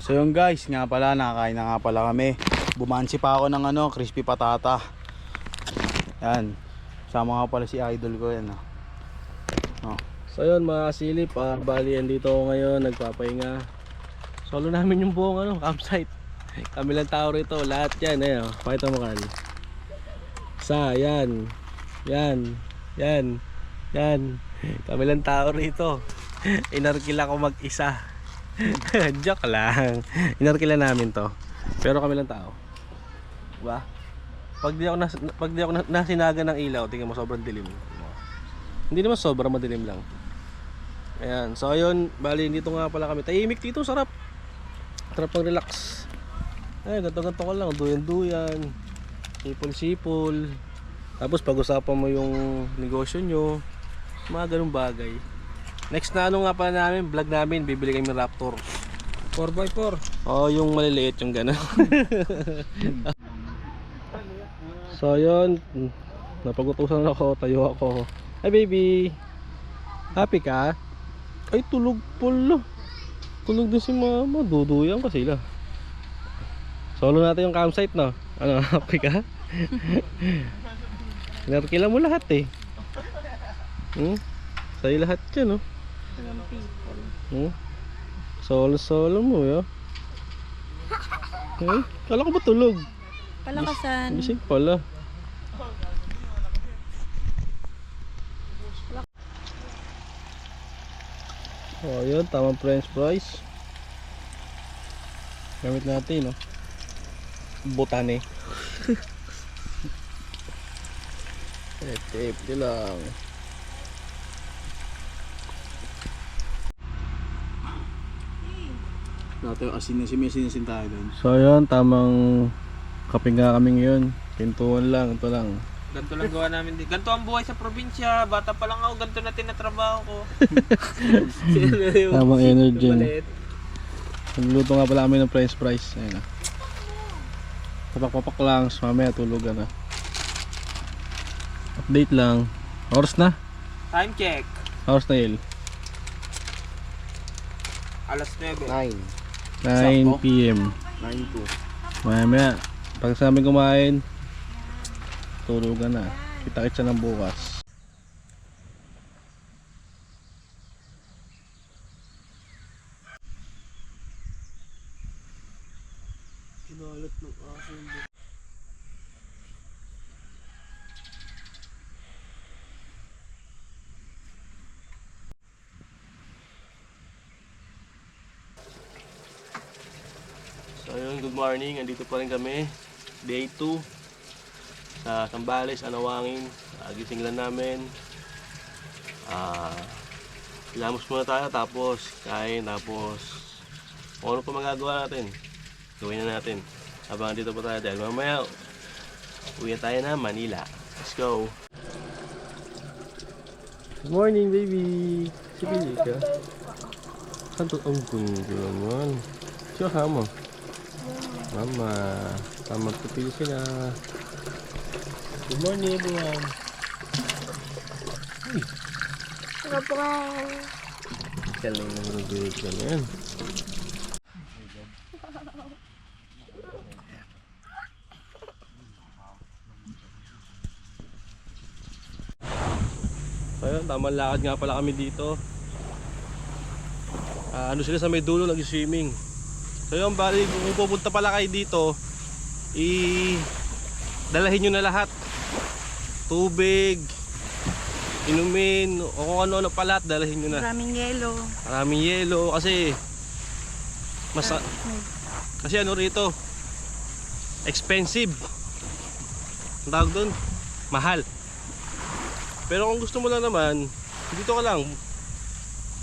[SPEAKER 7] So yun guys, nga pala, nakakain na nga pala kami. Bumansi pa ako ng ano, crispy patata. Yan. Sama nga pala si idol ko yan. Oh.
[SPEAKER 2] So yun mga silip, bali yan dito ako ngayon, nagpapahinga. Solo namin yung buong ano, campsite. Kami lang tao rito, lahat yan, eh, oh. Pakita mo kan. Isa, yan. Yan. Yan. Yan. Kami lang tao rito. Inarkila ko mag-isa. Joke lang. Inarkila namin to. Pero kami lang tao. Diba? Pag di ako nasinaga ng ilaw, tingnan mo sobrang dilim. Hindi naman sobrang madilim lang. Ayan. So ayun, bali dito nga pala kami. Tahimik dito, sarap. Sarap pang relax. Ay, ganto-ganto ko lang, duyan-duyan. Sipol-sipol. Tapos pag-usapan mo yung negosyo nyo, mga ganung bagay. Next na ano nga pala namin, vlog namin, bibili kami Raptor.
[SPEAKER 5] 4x4.
[SPEAKER 2] Oh, yung maliliit yung gano'n. So yun, napagutusan ako, tayo ako. Hi baby, happy ka? Ay tulog pala. Tulog din si mama, duduyan pa sila. Solo natin yung campsite, no? Ano, happy ka? Narkila mo lahat eh. Sa'yo lahat yan, no? Solo mo, yo. Kala ko ba tulog?
[SPEAKER 6] Palakasan.
[SPEAKER 2] Gising pala. Oh, yun, tamang french fries. Gamit natin, no? Botane. Tape lang.
[SPEAKER 7] Dati yung asin na asin tayo doon.
[SPEAKER 2] So yun, tamang kaping nga kami ngayon. Pintuan lang, ito lang.
[SPEAKER 5] Ganto lang gawa namin din. Ganto ang buhay sa probinsya. Bata pa lang ako, ganto na tinatrabaho ko.
[SPEAKER 2] Tamang energy. Nagluto nga pala kami ng french fries. Ayun na. Papak-papak lang, mamaya tulugan na. Update lang. Oras na?
[SPEAKER 5] Time check.
[SPEAKER 2] Oras na yun?
[SPEAKER 5] Alas 9.
[SPEAKER 2] 9 PM.
[SPEAKER 7] 9-2.
[SPEAKER 2] Mamaya, pag sa amin kumain, tulugan na. Kita-kitsa ng bukas.
[SPEAKER 4] Kinalat ng aso.
[SPEAKER 2] So yun, good morning. Andito pa rin kami. Day 2 sa Zambales, Anawangin. Gising lang namin. Ilamos muna tayo, tapos kain, tapos kung ano pa magagawa natin, gawin na natin habang dito pa tayo, dahil mamaya uwi tayo na Manila. Let's go. Good morning, baby. Sipili ka. Santo ang gundo naman. Siya mo. Mama, tamang pipili sila. Good morning, everyone. Galing na mga video na yan. So yun, tamang lakad nga pala kami dito. Ano sila sa may dulo, nag-swimming. So yun, bali kung pupunta pala kayo dito, dalahin nyo na lahat. Tubig, inumin, o kung ano-ano pala, dalahin nyo na.
[SPEAKER 6] Maraming yelo.
[SPEAKER 2] Maraming yelo kasi kasi ano rito, expensive. Ang tawag doon, mahal. Pero kung gusto mo lang naman, dito ka lang,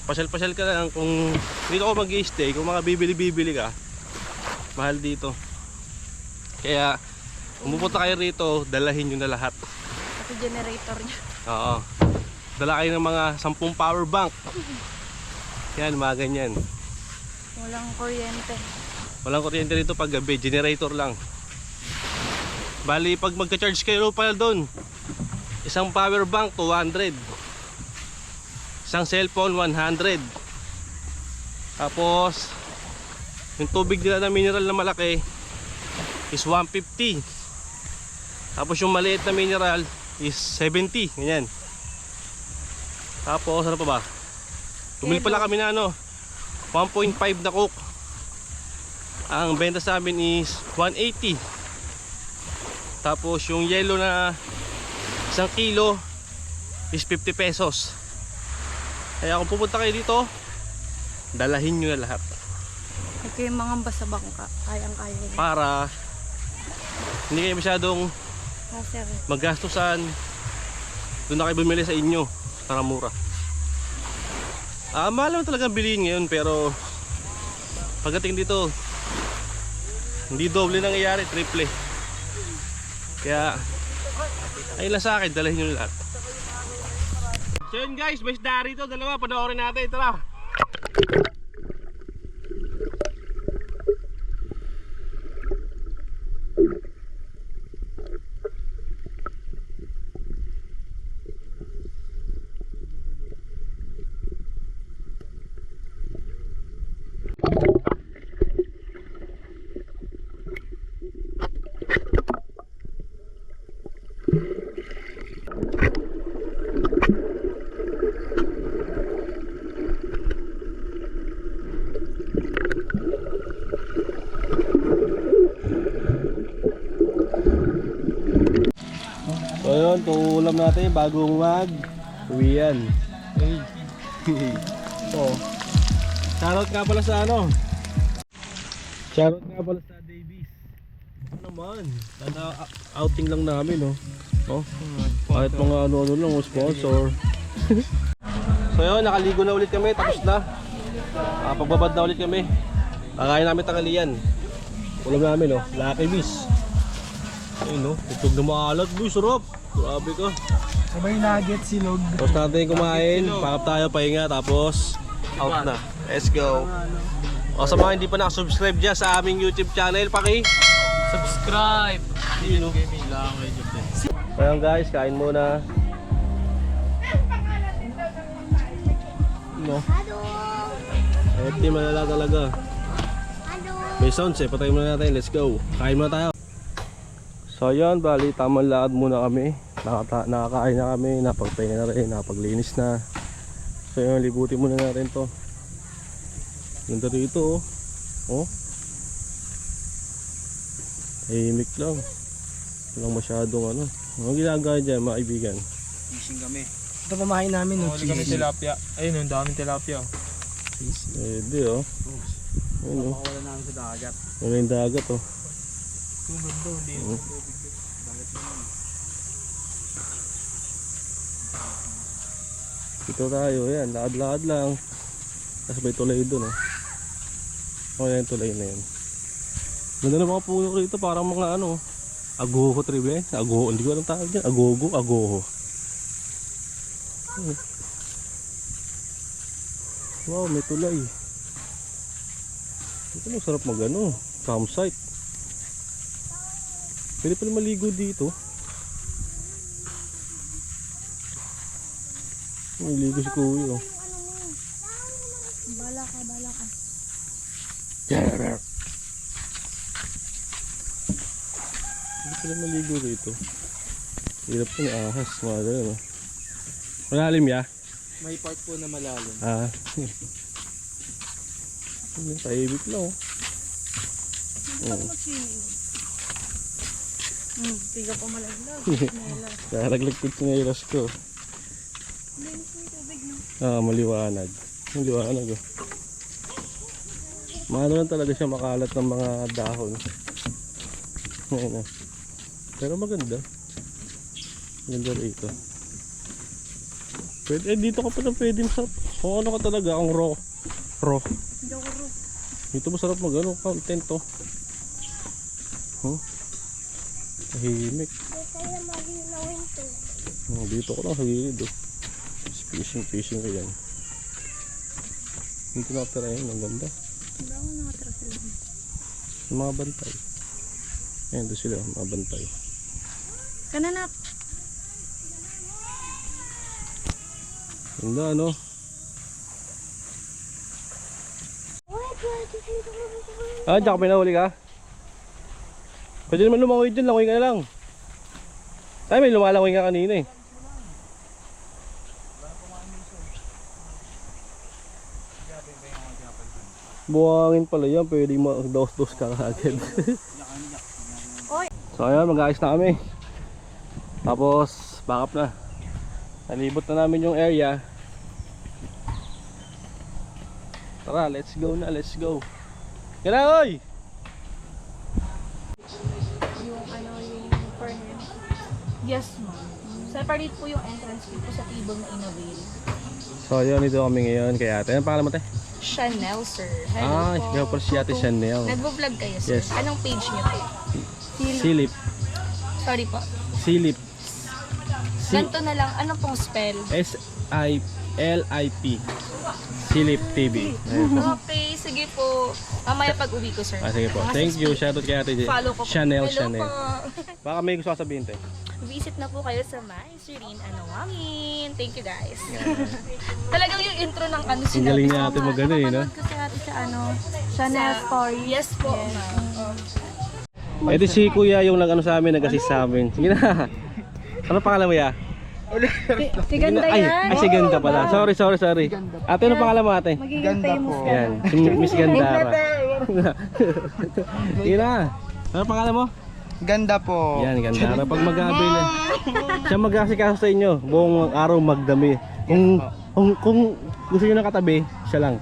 [SPEAKER 2] pasyal-pasyal ka lang. Kung dito ako mag-i-stay, kung mga bibili-bibili ka, mahal dito. Kaya kung pupunta kayo rito, dalahin nyo na lahat.
[SPEAKER 6] Pati generator niya.
[SPEAKER 2] Oo, dala kayo ng mga 10 power bank. Yan, mga ganyan.
[SPEAKER 6] Walang kuryente.
[SPEAKER 2] Walang kuryente rito pag gabi, generator lang. Bali, pag magka-charge kayo pala doon, isang power bank 200, isang cellphone 100. Tapos yung tubig nila na mineral na malaki is 150. Tapos yung maliit na mineral is 70. Ganyan. Tapos ano pa ba? Bumili pala kami na 1.5 na coke. Ang benta sa amin is 180. Tapos yung yellow na 1 kilo is 50 pesos. Kaya kung pupunta kayo dito, dalahin nyo na lahat.
[SPEAKER 6] Huwag kayong mga basa bangka. Kayang-kaya yun.
[SPEAKER 2] Para hindi kayo masyadong
[SPEAKER 6] Sir.
[SPEAKER 2] maggastusan. Doon na kayo bumili sa inyo para mura. Mahal naman talaga bilhin ngayon, pero pagdating dito, hindi doble nangyayari, triple. Kaya ayun lang sa akin, dalahin nyo lahat. So yun guys, may isda rito, dalawa, panoorin natin, tara. So yun, tuulam natin bago mag-uwian. Hey. So, shoutout nga pala sa ano? Shoutout nga pala sa Davies. Ano naman? Sana outing lang namin, no? Oh. Kahit mga ano-ano lang, sponsor. So yun, nakaligo na ulit kami, tapos na. Pagbabad na ulit kami. Kakain namin tanghalian. Ulam namin, no? Lucky Bees. Ayun, no? Itog na maalat, boy, sarap. Grabe ka.
[SPEAKER 4] Sabay nugget, silog.
[SPEAKER 2] Tapos natin kumain, pakap tayo, pahinga, tapos out na. Let's go. O sa mga hindi pa nakasubscribe dyan sa aming YouTube channel,
[SPEAKER 5] Subscribe!
[SPEAKER 2] Yun, no? Ayan guys, kain muna. No? Healthy malala talaga. May sounds eh, patayin muna natin, let's go. Kain muna tayo. So yun, bali tamang lakad muna kami. Nakakain na kami, napagpahinga na rin, napaglinis na. So yun, libutin muna natin to. Ganda rito, oh. Tahimik lang. Walang masyadong ano. Ano ginagawa dyan mga kaibigan?
[SPEAKER 7] Fishing kami.
[SPEAKER 4] Ito pamahain namin, no?
[SPEAKER 5] Kami tilapia. Ayun, ang daming tilapia.
[SPEAKER 2] Pwede, oh. Ayun, oh.
[SPEAKER 7] Wala namin sa dagat.
[SPEAKER 2] Wala yung dagat, oh. Ito tayo, yan, lakad-lakad lang. Tapos may tulay doon, oh. O yan, tulay na yan. Ganda na mga puno rito, parang mga ano, agoho tribe, agoho, hindi ko alam tawag dyan, agoho. Wow, may tulay. Ito na, sarap mag ano, campsite. Pwede pala maligo dito. Maligo si Kuya, oh.
[SPEAKER 8] Bala ka.
[SPEAKER 2] Pwede pala maligo rito. Hirap ko na ahas, mga ganun, oh. Malalim ya?
[SPEAKER 5] May part po na malalim.
[SPEAKER 2] Ah. Tahimik lang, oh.
[SPEAKER 6] Tiga pa malaglag.
[SPEAKER 2] Karaglag ko tsinelas ko. Maliwanag. Maliwanag, oh. Maano lang talaga siya makalat ng mga dahon. Ayan, oh. Pero maganda. Maganda rito. Pwede, dito ka pa na pwede masarap. Kung ano ka talaga, ang raw. Dito masarap mag ano, content, oh. Tahimik. Dito ko lang sa gilid, oh. Fishing ka yan. Dito nakatira yun, ang ganda. Yung mga bantay. Ayan, doon sila, mga bantay.
[SPEAKER 8] Kananak.
[SPEAKER 2] Ganda, ano? Diyan ka pinahuli ka? Pwede naman lumangoy dyan, langoy ka na lang. Ay, may lumalangoy nga kanina eh. Buhangin pala yan, pwede mag-dos-dos ka agad. So ayan, mag-aayos na kami. Tapos, back up na. Nalibot na namin yung area. Tara, let's go na, let's go. Gana, oy!
[SPEAKER 6] Yung furnace. Yes, ma'am. Separate po yung entrance fee po sa table na inavail.
[SPEAKER 2] So yun, dito kami ngayon kay ate. Anong pangalan mo, te?
[SPEAKER 6] Chanel, sir. Hello po.
[SPEAKER 2] Ikaw pala si ate Chanel.
[SPEAKER 6] Nagbo-vlog kayo, sir.
[SPEAKER 2] Yes.
[SPEAKER 6] Anong page niyo po?
[SPEAKER 2] Silip.
[SPEAKER 6] Sorry po.
[SPEAKER 2] Silip.
[SPEAKER 6] Ganito na lang, ano pong spell?
[SPEAKER 2] SILIP. Silip TV. Ayun po.
[SPEAKER 6] Okay, sige po. Mamaya pag uwi ko, sir.
[SPEAKER 2] Sige po. Thank you. Shoutout kay Ate
[SPEAKER 6] Follow ko po.
[SPEAKER 2] Chanel.
[SPEAKER 6] Hello po.
[SPEAKER 2] Baka may gusto ka sabihin, te.
[SPEAKER 6] Visit na po kayo sa My Serene Anawangin. Thank you, guys. Talagang yung intro ng ano
[SPEAKER 2] Ang galing niya ate magano eh, no?
[SPEAKER 8] Napapanood ko si ate sa ano, Chanel Story.
[SPEAKER 6] Yes po, ma'am.
[SPEAKER 2] Ito si Kuya yung nag-ano sa amin, nag-assist sa amin. Sige na. Ano pangalan mo, ya?
[SPEAKER 8] Si ganda
[SPEAKER 2] Ay,
[SPEAKER 8] yan.
[SPEAKER 2] si Ganda pala. Sorry. Ate, ano pangalan mo, ate?
[SPEAKER 8] Magiging famous ka.
[SPEAKER 2] Yan, si Miss Gandara. Sige na. Ano pangalan mo?
[SPEAKER 7] Ganda po.
[SPEAKER 2] Yan, Gandara. Pag mag-aabil na. Siya mag-asikaso sa inyo. Buong araw magdami. Kung gusto nyo ng katabi, siya lang.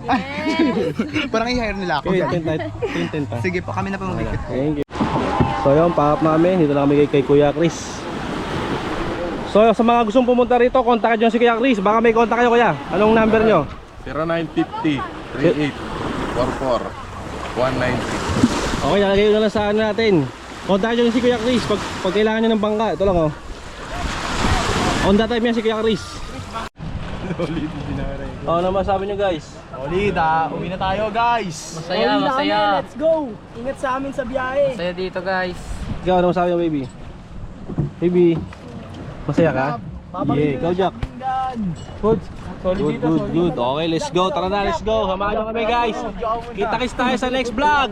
[SPEAKER 7] Parang i-hire nila ako.
[SPEAKER 2] Okay, tent pa.
[SPEAKER 7] Sige po, kami na po mag-ikot.
[SPEAKER 2] Thank you. So yun, pack up namin. Dito lang kami kay Kuya Chris. So sa mga gustong pumunta rito, kontakin nyo si Kuya Chris. Baka may kontak kayo, Kuya. Anong number nyo?
[SPEAKER 10] 0950-38-44-193.
[SPEAKER 2] Okay, nalagay ko na lang sa ano natin. Kontakin nyo si Kuya Chris pag kailangan nyo ng bangka. Ito lang, oh. On the time yan si Kuya Chris. Ano masabi nyo, guys?
[SPEAKER 7] Solid uwi na tayo guys.
[SPEAKER 5] Masaya.
[SPEAKER 4] Let's go! Ingat sa amin sa biyahe.
[SPEAKER 5] Masaya dito, guys.
[SPEAKER 2] Ikaw, ano masabi nyo, baby? Baby, masaya ka? Yeah, ikaw, Jack. Good. Good. Okay, let's go. Tara na, let's go. Samahan nyo kami, guys. Kita-kits tayo sa next vlog.